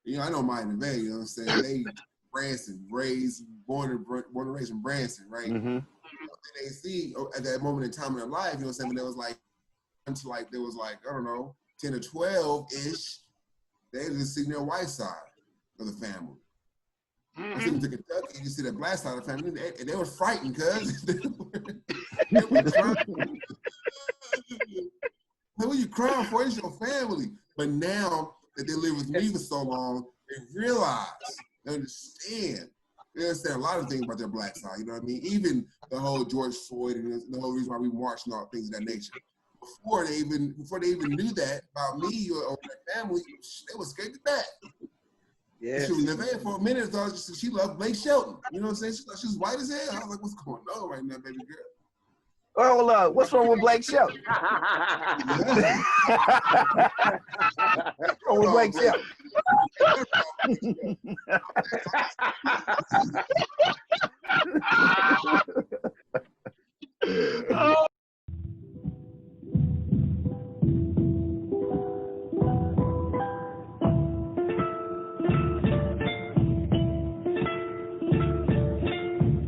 You know, I know mine in Bay, you know what I'm saying? They Branson, born and raised in Branson, right? Mm-hmm. They see at that moment in time in their life, you know what I'm saying? When there was like, until like there was like, I don't know, 10 or 12-ish, they just see their white side of the family. I see them to Kentucky, you see that black side of the family, and they were frightened, cuz. They were crying. What are you crying for? It's your family. But now that they live with me for so long, they realize, they understand. They understand a lot of things about their black side, you know what I mean? Even the whole George Floyd and the whole reason why we marched and all things of that nature. Before they even knew that about me or their family, they were scared to death. Yeah. She was never in for a minute. I thought she loved Blake Shelton. You know what I'm saying? She thought she was white as hell. I was like, what's going on right now, baby girl? Oh, what's wrong with Blake Shelton? What's wrong with Blake Shelton? Oh.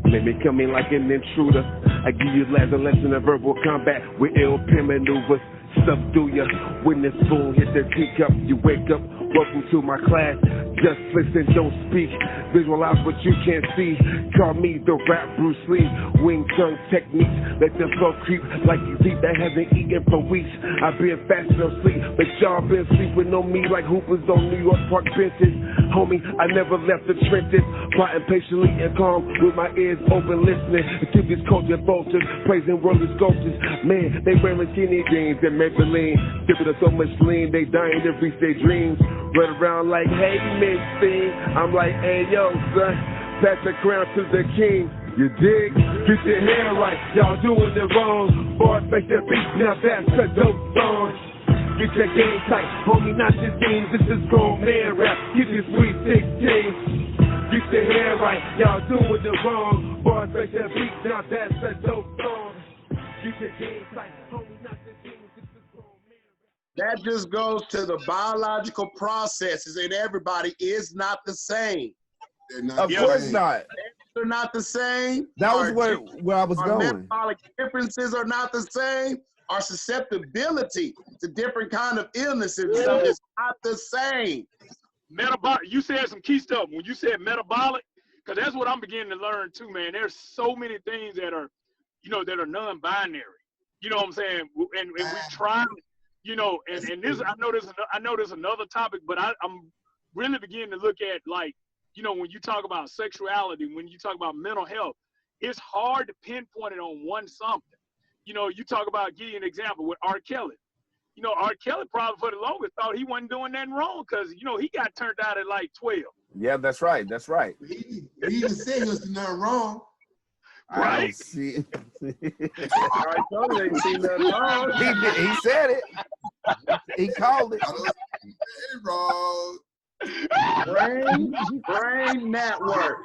Let me come in like an intruder. I give you a lesson of verbal combat with ill pen maneuvers. Subdue ya. When the spoon hit the teacup, you wake up. Welcome to my class. Just listen, don't speak. Visualize what you can't see. Call me the rap Bruce Lee. Wing tongue techniques. Let the flow creep like you deep that hasn't eaten for weeks. I've been fast no sleep, but y'all been sleeping on me like hoopers on New York Park benches. Homie, I never left the trenches. Plotting patiently and calm with my ears open, listening to these culture vultures, praising worldly sculptures. Man, they wearing skinny jeans and Maybelline. Giving us so much lean, they dying to reach their dreams. Run around like, hey, Miss Thing. I'm like, hey, yo, son, pass the crown to the king. You dig? Get your hair right, y'all doing it wrong. Boys make their beat, now that's a dope song. Get your game tight, homie, not your team. This is grown man rap. Get your sweet 16. Get your hair right, y'all doing it wrong. Boys make their beat, now that's a dope song. Get your game tight, homie, not your team. This is grown man rap. That just goes to the biological processes, and everybody is not the same. Of course not. They're not the same. That was where I was going. Metabolic differences are not the same. Our susceptibility to different kind of illnesses and stuff is not the same. Metabolic. You said some key stuff when you said metabolic, because that's what I'm beginning to learn too, man. There's so many things that are, that are non-binary. You know what I'm saying? And we try, and this I know there's another topic, but I'm really beginning to look at, like, when you talk about sexuality, when you talk about mental health, it's hard to pinpoint it on one something. You talk about, give you an example with R. Kelly. R. Kelly probably for the longest thought he wasn't doing nothing wrong because, he got turned out at like 12. Yeah, that's right. That's right. He even said he was doing nothing wrong. Right? I don't see. I told you ain't seen nothing wrong. He said it. He called it. I don't see it wrong. Brain network.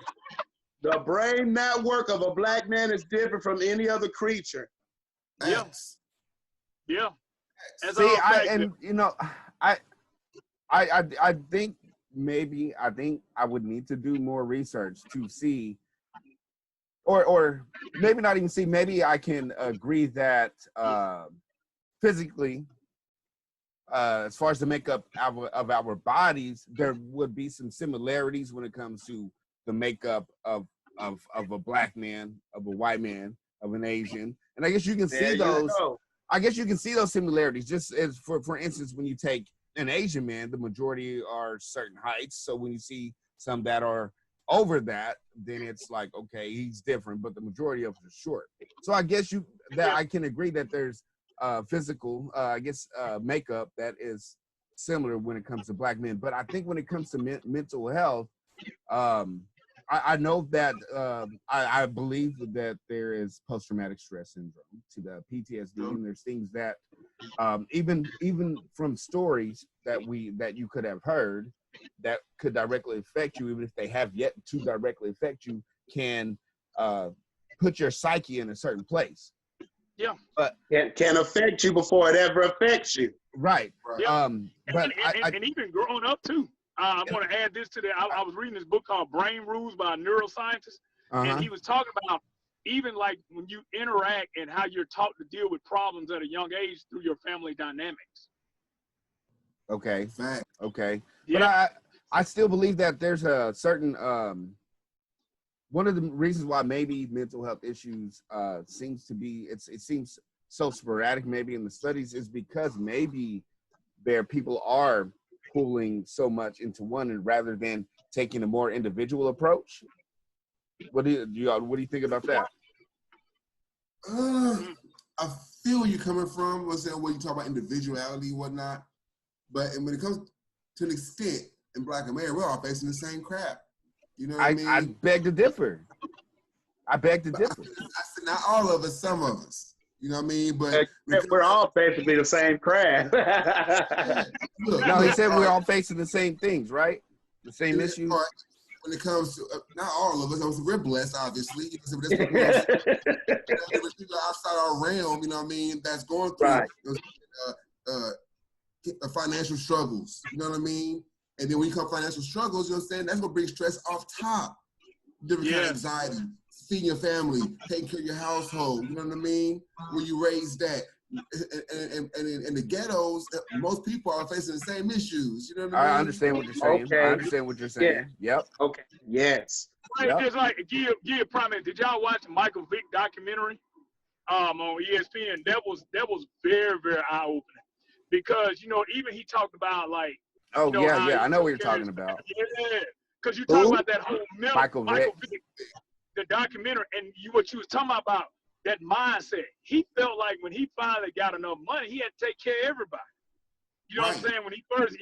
The brain network of a black man is different from any other creature. Yes. Yeah. See, I think maybe I would need to do more research to see, or maybe not even see. Maybe I can agree that physically, as far as the makeup of our bodies, there would be some similarities when it comes to the makeup of a black man, of a white man, of an Asian, and I guess you can see those. I guess you can see those similarities. Just as for instance, when you take an Asian man, the majority are certain heights. So when you see some that are over that, then it's like, okay, he's different, but the majority of them are short. So I guess I can agree that there's physical, makeup that is similar when it comes to black men. But I think when it comes to mental health, I know that I believe that there is post-traumatic stress syndrome, to the PTSD, and there's things that even from stories that you could have heard that could directly affect you, even if they have yet to directly affect you, can put your psyche in a certain place. Yeah, but can affect you before it ever affects you. Right. Yeah. But and even growing up too. I want to add this to that. I was reading this book called Brain Rules by a neuroscientist, and he was talking about even like when you interact and how you're taught to deal with problems at a young age through your family dynamics. Okay. Okay. Yeah. But I still believe that there's a certain one of the reasons why maybe mental health issues seems to be it seems so sporadic maybe in the studies is because maybe people are pulling so much into one and rather than taking a more individual approach. What do you think about that? I feel where you're coming from. What's that? When you talk about individuality and whatnot, but when it comes to an extent in Black America, we're all facing the same crap. You know what I mean? I beg to differ. I said not all of us, some of us. You know what I mean? But we're all basically the same crap. No, he said we're all facing the same things, right? The same issues. When it comes to not all of us, we're blessed, obviously. There's people outside our realm, you know what I mean, that's going through financial struggles. You know what I mean? And then when you come financial struggles, you know what I'm saying, that's gonna bring stress off top. Different kind of anxiety, feeding your family, taking care of your household. You know what I mean? When you raise that. And in the ghettos, most people are facing the same issues. You know what I mean? I understand what you're saying. Okay. I understand what you're saying. Yeah. Yep. Okay. Yes. Right, just like give a promise. Did y'all watch the Michael Vick documentary on ESPN? That was very, very eye opening because even he talked about like. Oh I know what you're talking about. Yeah, because you talk about that whole Michael Vick, the documentary, and what you was talking about. That mindset. He felt like when he finally got enough money, he had to take care of everybody. You know what I'm saying? When he first,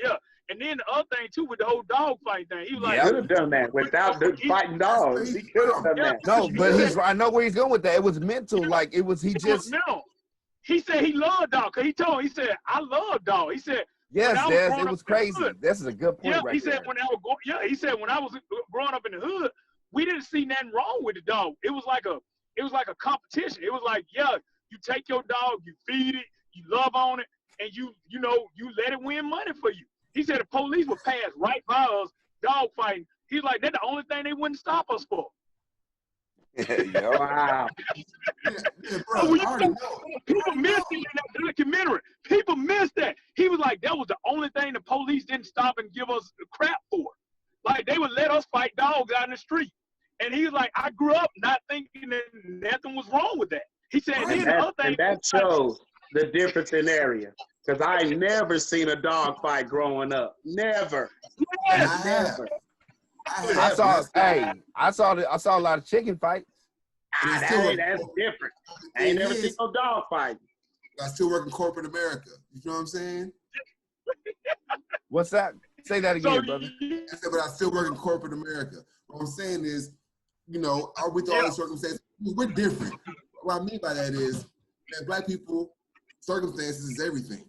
And then the other thing too with the whole dog fight thing, he was like, could have done that without fighting dogs. He could have done that. No, but I know where he's going with that. It was mental. Like it was mental. He said he loved dog because he told him, he said, I love dog. He said, yes, it was crazy. This is a good point. He said when I was growing up in the hood, we didn't see nothing wrong with the dog. It was like a competition. It was like, you take your dog, you feed it, you love on it, and you let it win money for you. He said the police would pass right by us, dog fighting. He's like, that's the only thing they wouldn't stop us for. Wow. People missed it in that documentary. People missed that. He was like, that was the only thing the police didn't stop and give us crap for. Like, they would let us fight dogs out in the street. And he was like, I grew up not thinking that nothing was wrong with that. He said, and that shows the difference in area. Because I ain't never seen a dog fight growing up. Never. Yes. Never. I saw a lot of chicken fights. That's different. I ain't never seen no dog fight. I still work in corporate America. You know what I'm saying? What's that? Say that again, brother. I said, but I still work in corporate America. What I'm saying is, with all the circumstances, we're different. What I mean by that is that Black people, circumstances is everything.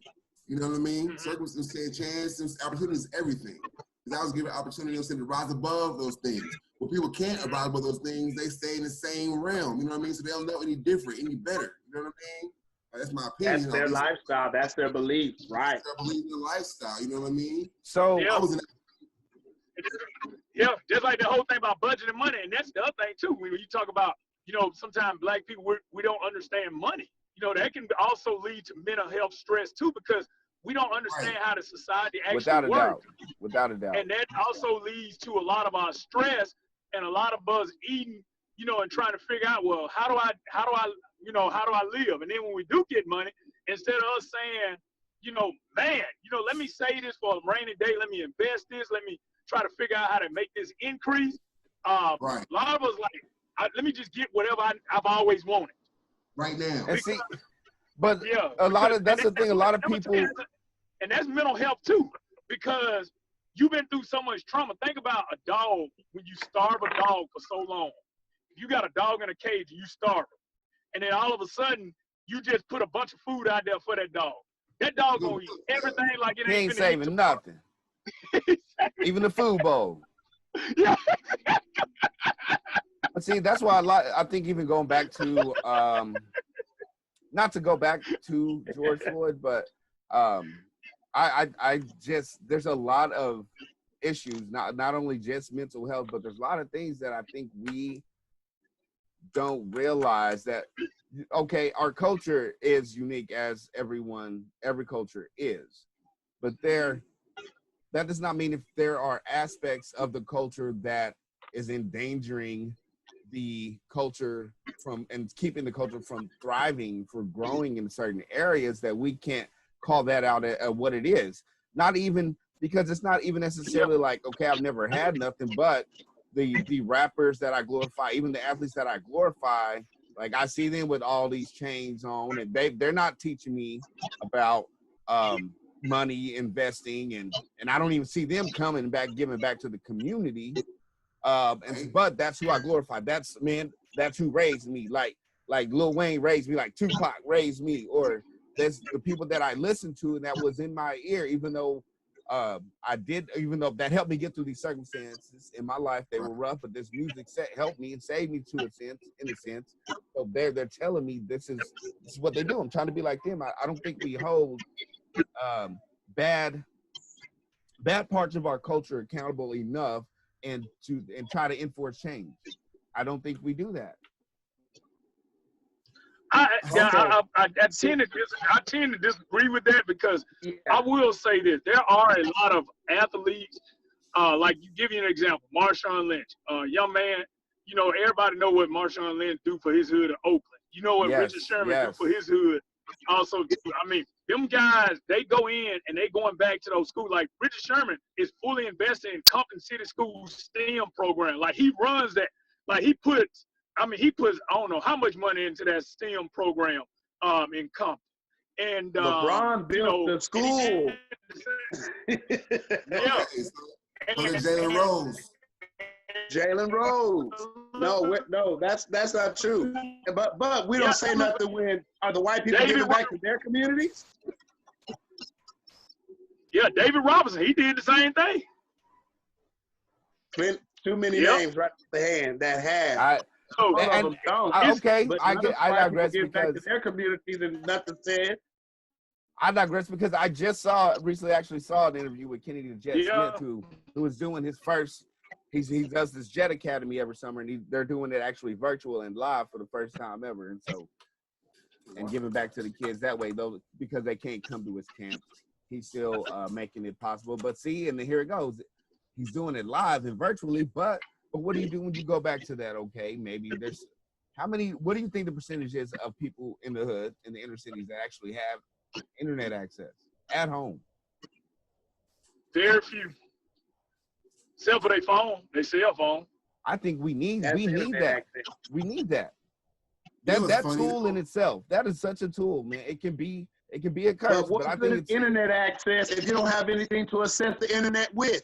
You know what I mean? Circumstances, chance, opportunities, everything. Because I was given opportunity to rise above those things. When people can't rise above those things, they stay in the same realm. You know what I mean? So they don't know any different, any better. You know what I mean? That's my opinion. That's their lifestyle. That's their belief, right? That's their belief in the lifestyle. You know what I mean? So I was in. Yeah, just like the whole thing about budgeting money, and that's the other thing too. When you talk about, sometimes Black people we don't understand money. That can also lead to mental health stress too, because we don't understand how the society actually works. Without a doubt. And that also leads to a lot of our stress and a lot of us eating, and trying to figure out, well, how do I live? And then when we do get money, instead of us saying, let me save this for a rainy day, let me invest this, let me try to figure out how to make this increase. A lot of us let me just get whatever I've always wanted. Right now. And see, but that's the thing, a lot of people. And that's mental health too, because you've been through so much trauma. Think about a dog when you starve a dog for so long. You got a dog in a cage and you starve him. And then all of a sudden, you just put a bunch of food out there for that dog. That dog gonna eat everything like it ain't saving nothing. Even the food bowl. Yeah. But see, that's why I think even going back to not to go back to George Floyd, but I just there's a lot of issues, not only just mental health, but there's a lot of things that I think we don't realize that, okay, our culture is unique as every culture is, but that does not mean if there are aspects of the culture that is endangering the culture and keeping the culture from thriving, for growing in certain areas, that we can't call that out at what it is. Not even because it's not even necessarily like, okay, I've never had nothing, but the rappers that I glorify, even the athletes that I glorify, like I see them with all these chains on, and they're not teaching me about money, investing, and I don't even see them coming back, giving back to the community. But that's who I glorify. That's who raised me. Like Lil Wayne raised me, like Tupac raised me, or that's the people that I listened to and that was in my ear, even though that helped me get through these circumstances in my life. They were rough, but this music helped me and saved me in a sense. So they're telling me this is what they do. I'm trying to be like them. I don't think we hold bad parts of our culture accountable enough and try to enforce change. I don't think we do that. I tend to disagree with that, because I will say this: there are a lot of athletes. Like, you give you an example, Marshawn Lynch, young man. You know, everybody know what Marshawn Lynch do for his hood in Oakland. You know what Richard Sherman do for his hood. Also, I mean, them guys, they go in and they going back to those schools. Like, Richard Sherman is fully invested in Compton City Schools STEM program. Like, he runs that. Like, he puts I don't know how much money into that STEM program in Compton. And LeBron built the school. Yeah. Jalen Rose. No, that's not true. But we don't say nothing when are the white people giving back to their communities? Yeah, David Robinson, he did the same thing. Too many names right off the hand that have. I digress because back to their communities and nothing said. I digress because I just recently saw an interview with Kennedy the Jet Smith, who was doing his first. He does this Jet Academy every summer, and they're doing it actually virtual and live for the first time ever, and giving back to the kids that way, though, because they can't come to his camp. He's still making it possible. But see, and here it goes. He's doing it live and virtually, but what do you do when you go back to that? Okay, maybe there's what do you think the percentage is of people in the hood, in the inner cities, that actually have internet access at home? Very few. Except for their phone, their cell phone. I think we need that. We need that. That tool in itself, that is such a tool, man. It can be a curse. But I think it's internet access if you don't have anything to access the internet with.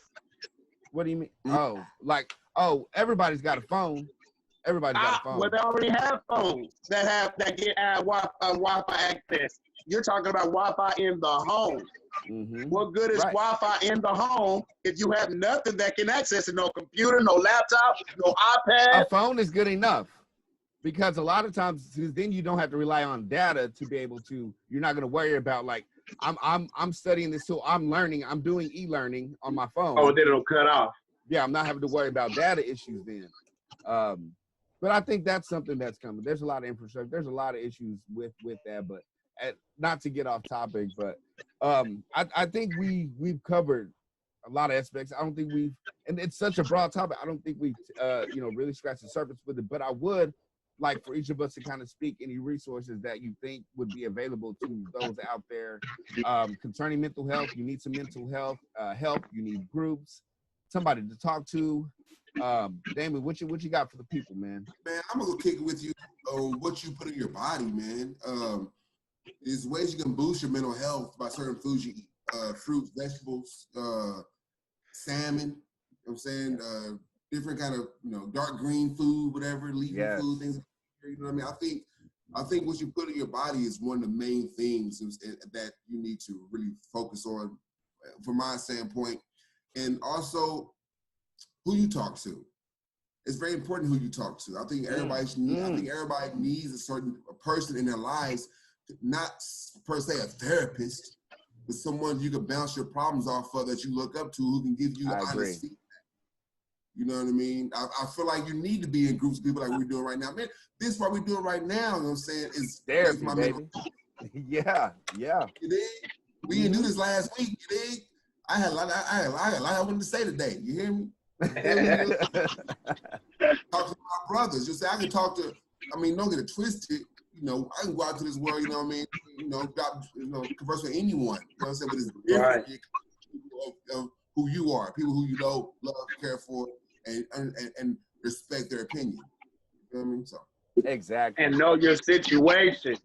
What do you mean? Everybody's got a phone. Everybody's got a phone. Well, they already have phones that get Wi-Fi access. You're talking about Wi-Fi in the home. Mm-hmm. What good is Wi-Fi in the home if you have nothing that can access it? No computer, no laptop, no iPad. A phone is good enough, because a lot of times then you don't have to rely on data to be able to. You're not going to worry about, like, I'm studying this tool. I'm learning. I'm doing e-learning on my phone. Oh, then it'll cut off. Yeah, I'm not having to worry about data issues then. But I think that's something that's coming. There's a lot of infrastructure. There's a lot of issues with that, but not to get off topic, but I think we've covered a lot of aspects. I don't think and it's such a broad topic. I don't think we've really scratched the surface with it. But I would like for each of us to kind of speak any resources that you think would be available to those out there concerning mental health. You need some mental health help. You need groups, somebody to talk to. Damon, what you got for the people, man? Man, I'm gonna kick it with you on what you put in your body, man. There's ways you can boost your mental health by certain foods you eat. Fruits, vegetables, salmon, you know what I'm saying? Different kind of, dark green food, whatever, leafy food, things, you know what I mean? I think what you put in your body is one of the main things that you need to really focus on from my standpoint. And also who you talk to. It's very important who you talk to. I think everybody needs a certain person in their lives, not per se a therapist, with someone you can bounce your problems off of that you look up to, who can give you honest feedback. You know what I mean? I feel like you need to be in groups of people like we're doing right now. Man, this is what we're doing right now, you know what I'm saying, is therapy, baby. Yeah. You dig? We didn't do this last week, you dig? I had a lot I wanted to say today. You hear me? Talk to my brothers. You say I can talk to, I mean, don't get it twisted. You know, I can go out to this world, you know what I mean? You know, converse with anyone. You know what I'm saying? But it's different of who you are, people who you know, love, care for, and respect their opinion. You know what I mean? So exactly. And know your situation.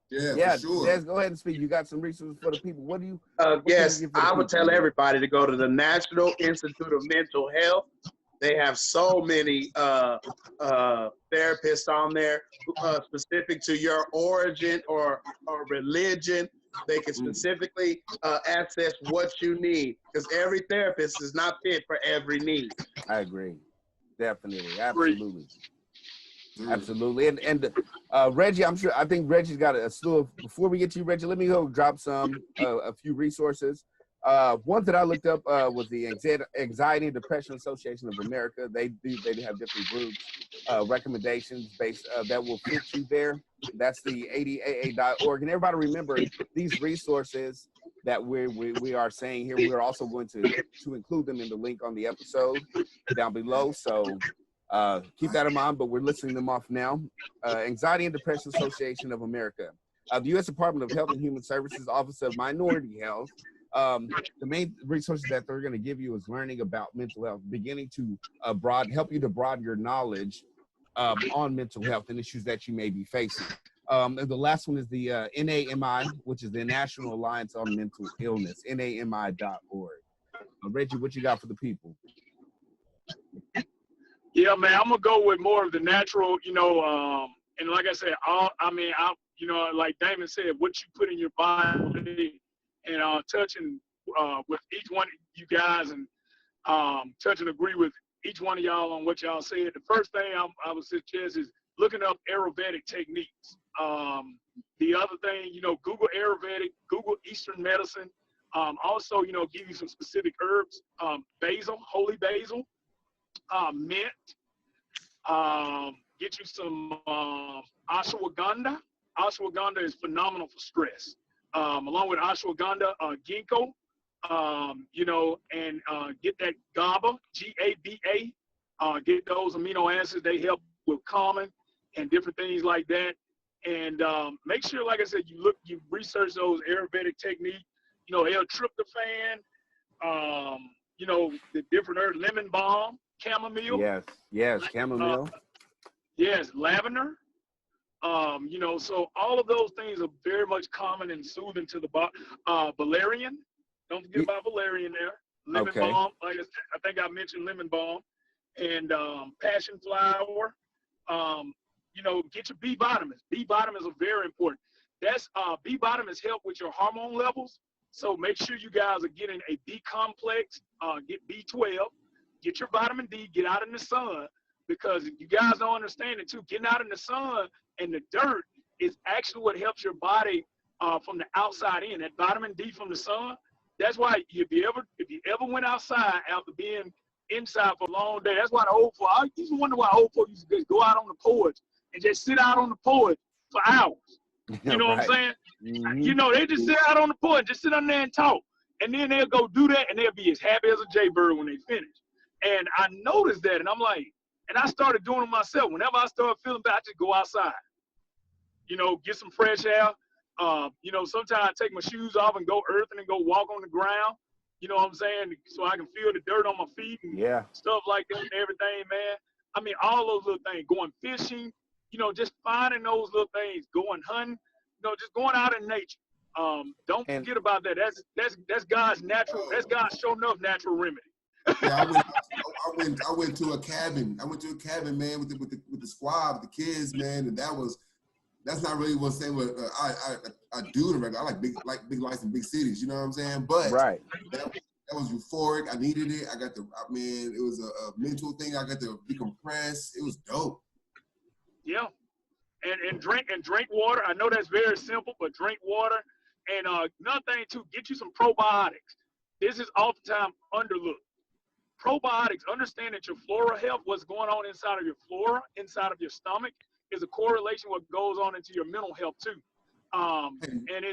Yeah, for sure. Des, go ahead and speak. You got some resources for the people. What do you? Yes, I would tell everybody to go to the National Institute of Mental Health. They have so many therapists on there specific to your origin or religion. They can specifically access what you need, because every therapist is not fit for every need. I agree. Definitely. Absolutely. Absolutely. And Reggie, I think Reggie's got a slew of, before we get to you, Reggie, let me go drop a few resources. One that I looked up was the Anxiety and Depression Association of America. They have different groups, recommendations based that will fit you there. That's the ADAA.org. And everybody remember, these resources that we are saying here, we're also going to include them in the link on the episode down below. So keep that in mind, but we're listing them off now. Anxiety and Depression Association of America. The U.S. Department of Health and Human Services Office of Minority Health. The main resources that they're going to give you is learning about mental health, beginning to help you to broaden your knowledge on mental health and issues that you may be facing. And the last one is the NAMI, which is the National Alliance on Mental Illness, NAMI.org. Reggie, what you got for the people? Yeah, man, I'm gonna go with more of the natural, you know, and like I said, you know, like Damon said, what you put in your body, and touching with each one of you guys, and touch and agree with each one of y'all on what y'all said. The first thing I would suggest is looking up Ayurvedic techniques. The other thing, you know, Google Ayurvedic, Google Eastern medicine. Also, you know, give you some specific herbs, basil, holy basil, mint. Get you some ashwagandha. Ashwagandha is phenomenal for stress. Along with ashwagandha, ginkgo, you know, and get that GABA, G-A-B-A. Get those amino acids. They help with calming and different things like that. And make sure, like I said, you research those Ayurvedic techniques. You know, L-tryptophan, you know, the different herbs, lemon balm, chamomile. Yes, chamomile. Yes, lavender. You know, so all of those things are very much common and soothing to the body. Valerian, don't forget about valerian there. Lemon balm, like I think I mentioned lemon balm, and passion flower. You know, get your B vitamins. B vitamins are very important. That's B vitamins help with your hormone levels. So make sure you guys are getting a B complex. Get B12. Get your vitamin D. Get out in the sun, because you guys don't understand it too. Getting out in the sun and the dirt is actually what helps your body from the outside in. That vitamin D from the sun. That's why if you ever went outside after being inside for a long day, that's why the old folks, I used to wonder why old folks used to just go out on the porch and just sit out on the porch for hours. You know what I'm saying? Mm-hmm. You know, they just sit out on the porch, just sit on there and talk. And then they'll go do that, and they'll be as happy as a jaybird when they finish. And I noticed that, and I'm like, and I started doing it myself. Whenever I start feeling bad, I just go outside. You know, get some fresh air. You know, sometimes I take my shoes off and go earthing and go walk on the ground. You know what I'm saying? So I can feel the dirt on my feet and stuff like that and everything, man. I mean, all those little things. Going fishing, you know, just finding those little things. Going hunting, you know, just going out in nature. Don't forget about that. That's God's natural. That's God's show enough natural remedy. Yeah, I went to a cabin. I went to a cabin, man, with the squad, with the kids, man, and that's not really what I'm saying. What I do in regular. I like big lights in big cities. You know what I'm saying? But that was euphoric. I needed it. It was a mental thing. I got to decompress. It was dope. Yeah, and drink water. I know that's very simple, but drink water. And another thing too, get you some probiotics. This is oftentimes underlooked. Probiotics, understand that your flora health, what's going on inside of your flora, inside of your stomach, is a correlation what goes on into your mental health too. And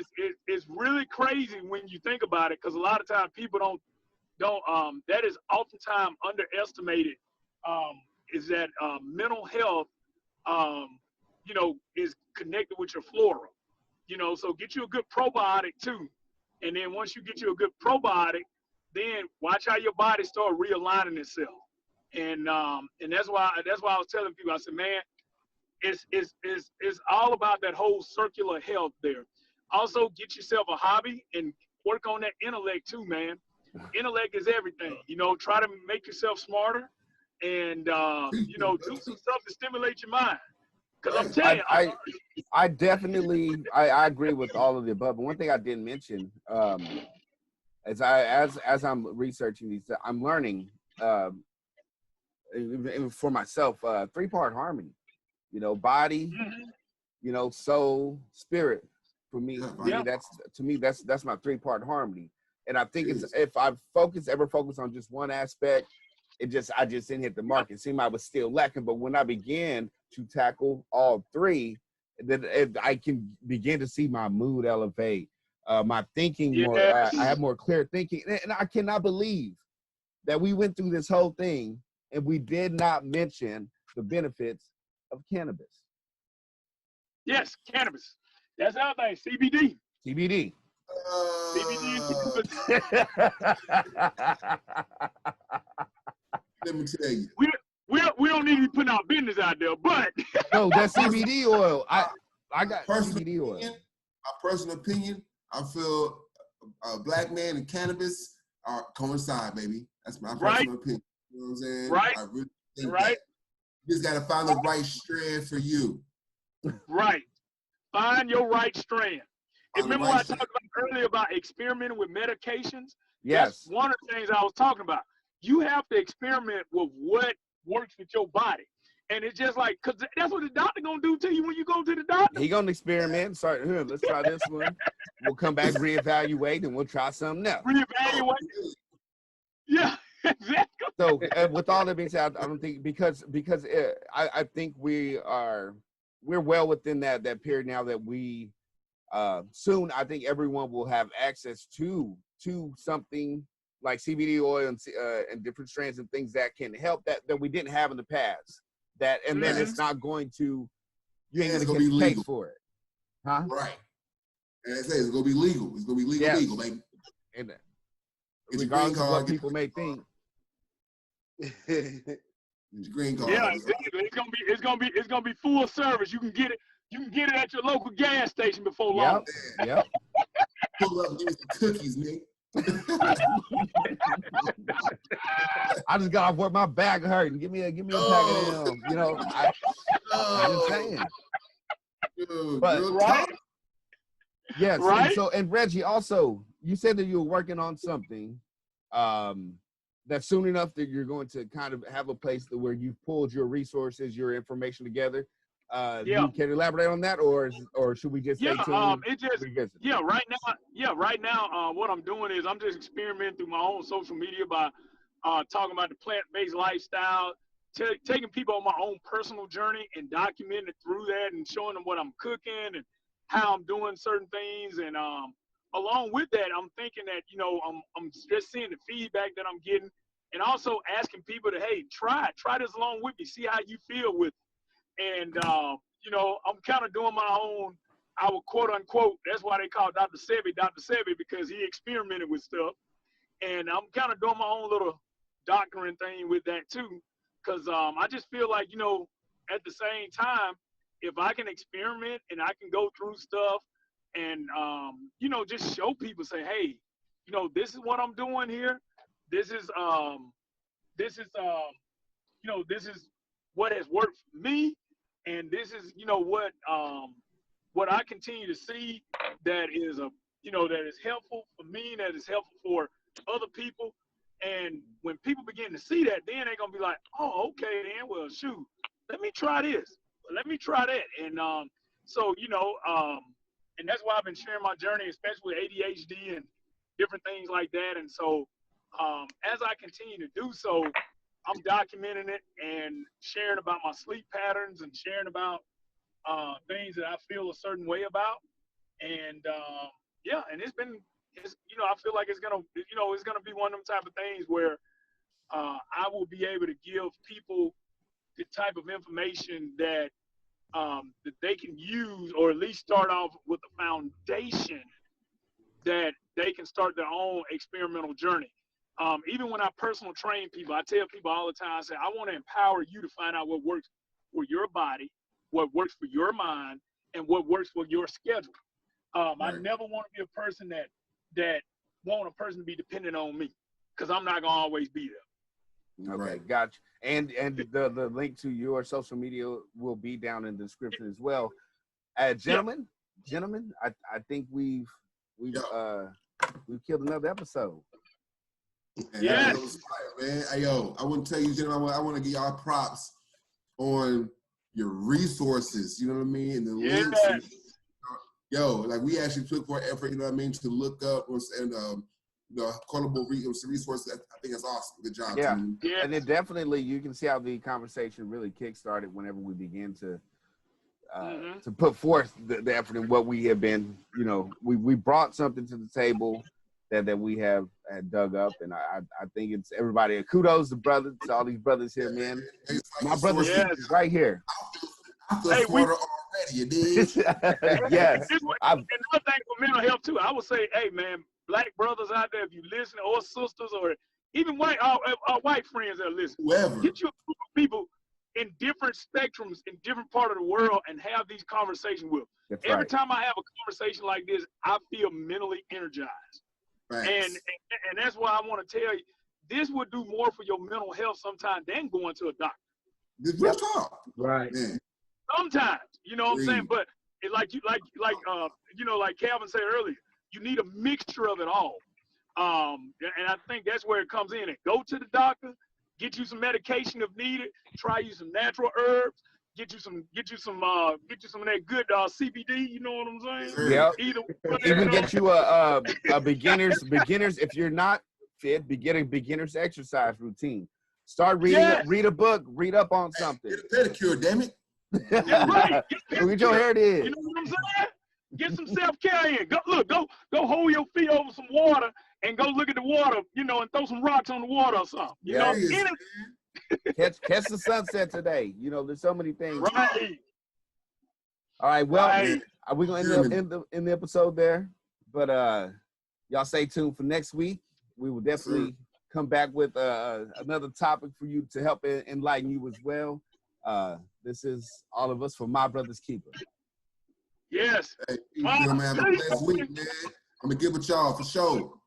it's really crazy when you think about it, because a lot of times people don't that is oftentimes underestimated, is that mental health, is connected with your flora. So get you a good probiotic too. And then once you get you a good probiotic, then watch how your body start realigning itself. And that's why I was telling people, I said, man, it's all about that whole circular health there. Also, get yourself a hobby and work on that intellect too, man. Intellect is everything. Try to make yourself smarter, and do some stuff to stimulate your mind. Because I'm telling you, I definitely I agree with all of the above. But one thing I didn't mention, as I'm researching these, I'm learning for myself, 3-part harmony. Body, soul, spirit. For me, that's my 3-part harmony. And I think it's, if I ever focus on just one aspect, I just didn't hit the mark. It seemed I was still lacking. But when I began to tackle all 3, then I can begin to see my mood elevate, my thinking more. I have more clear thinking, and I cannot believe that we went through this whole thing and we did not mention the benefits of cannabis. Yes, cannabis. That's the other thing. CBD. CBD. CBD. Let me tell you. We don't need to be putting our business out there, but no, that's CBD oil. I got CBD oil. My personal opinion, I feel a black man and cannabis coincide, baby. That's my personal opinion. You know what I'm saying? Right. I really think right. that. You just got to find the right strand for you. Right. Find your right strand. Remember what I talked about earlier about experimenting with medications? Yes. That's one of the things I was talking about. You have to experiment with what works with your body. And it's just like, because that's what the doctor going to do to you when you go to the doctor. He going to experiment. Sorry, here, let's try this one. We'll come back, reevaluate, and we'll try something else. Reevaluate. Yeah, exactly. So with all that being said, I don't think, because I think we're well within that period now that we soon, I think everyone will have access to something like CBD oil and different strands and things that can help that we didn't have in the past. Then it's not going to, you ain't gonna get paid for it, huh? Right. And I say it's gonna be legal. It's gonna be legal, legal, baby. And regardless of what people may think. Green card. Yeah, it's gonna be full service. You can get it at your local gas station before long. Yep. Pull up and give me some cookies, man. I just got off work, my back hurting. Give me a pack of them. I'm just saying. But right? Yes. Right? And Reggie, also, you said that you were working on something that soon enough that you're going to kind of have a place where you've pulled your resources, your information together. You can elaborate on that, or should we just stay tuned? Right now, what I'm doing is I'm just experimenting through my own social media by talking about the plant-based lifestyle, taking people on my own personal journey and documenting it through that and showing them what I'm cooking and how I'm doing certain things. And along with that, I'm thinking that, I'm just seeing the feedback that I'm getting, and also asking people to, hey, try this along with me, see how you feel with it. And, I'm kind of doing my own, our quote unquote, that's why they call Dr. Sebi, because he experimented with stuff. And I'm kind of doing my own little doctoring thing with that too. Because I just feel like, at the same time, if I can experiment and I can go through stuff and, just show people, say, hey, this is what I'm doing here. This is what has worked for me. And this is, what I continue to see that is that is helpful for me, that is helpful for other people. And when people begin to see that, then they're gonna be like, oh, okay, then, well, shoot, let me try this, let me try that. And and that's why I've been sharing my journey, especially with ADHD and different things like that. And so as I continue to do so, I'm documenting it and sharing about my sleep patterns and sharing about things that I feel a certain way about. And yeah, and it's you know, I feel like it's gonna be one of them type of things where I will be able to give people the type of information that that they can use, or at least start off with a foundation that they can start their own experimental journey. Even when I personal train people, I tell people all the time, I say, I want to empower you to find out what works for your body, what works for your mind, and what works for your schedule. Right. I never want to be a person that want a person to be dependent on me, because I'm not gonna always be there. Okay, Right. gotcha. And the link to your social media will be down in the description as well. Gentlemen, I think we've killed another episode. And Yes. that was fire, man. Hey, yo, I want to tell you, gentlemen, I want to give y'all props on your resources. You know what I mean? And the links. And, yo, like we actually took more effort. You know what I mean? To look up and quotable resources. I think that's awesome. Good job, Yeah. team. Yeah. And then definitely you can see how the conversation really kickstarted whenever we begin to put forth the effort in what we have been, you know, we brought something to the table that we had dug up, and I think it's everybody. Kudos to all these brothers here, man. It's like My brother's right here. I feel smarter already, you dig? Yes. Another thing for mental health too, I would say, hey man, black brothers out there, if you listen, or sisters, or even white friends that are listening, Whoever. get you a group of people in different spectrums in different part of the world and have these conversations with. That's Every right. time I have a conversation like this, I feel mentally energized. And that's why I want to tell you, this would do more for your mental health sometimes than going to a doctor. This real talk. Right. Man. Sometimes, you know what I'm saying? But it, like Calvin said earlier, you need a mixture of it all. And I think that's where it comes in. And go to the doctor, get you some medication if needed, try you some natural herbs, get you some of that good CBD, you know what I'm saying? Yep. Even get you a beginners if you're not fit, get a beginner's exercise routine. Start reading, read a book, read up on something. Get a pedicure, damn it. Right. Get your hair did. You know what I'm saying? Get some self-care in. Go hold your feet over some water and go look at the water, you know, and throw some rocks on the water or something. You know, catch the sunset today. You know, there's so many things. Right. All right. Well, Right. we're gonna end the episode there. But y'all stay tuned for next week. We will definitely come back with another topic for you to help enlighten you as well. This is all of us for My Brother's Keeper. Yes. Hey, gentlemen, have a blessed week, man. I'm gonna get with y'all for sure.